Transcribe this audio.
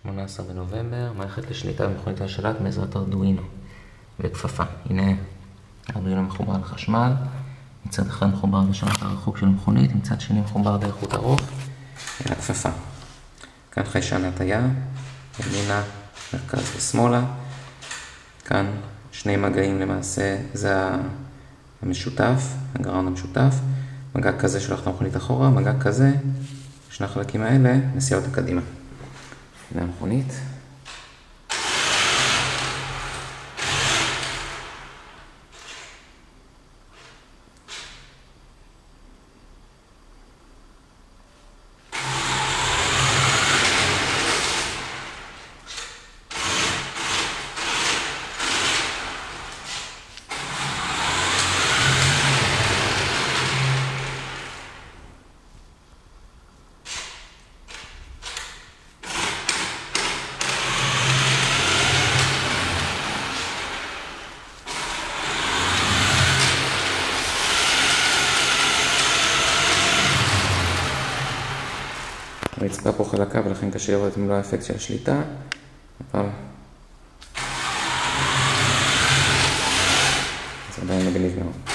18 בנובמבר, מערכת לשליטה במכונית השלט בעזרת ארדואינו וכפפה. הנה, ארדואינו מחובר לחשמל, מצד אחד מחובר בשרת הרחוק של המכונית, מצד שני מחובר דרך חוט ארוך אל הכפפה. כאן חיישן הטיה, ימינה, מרכז ושמאלה. כאן שני מגעים למעשה, זה המשותף, הגראונד המשותף. מגע כזה שולח את המכונית אחורה, מגע כזה, שני החלקים האלה נסיע אותה קדימה. הנה המכונית. הרצפה פה חלקה ולכן קשה לראות את מלוא האפקט של השליטה, אבל זה עדיין מגניב מאוד.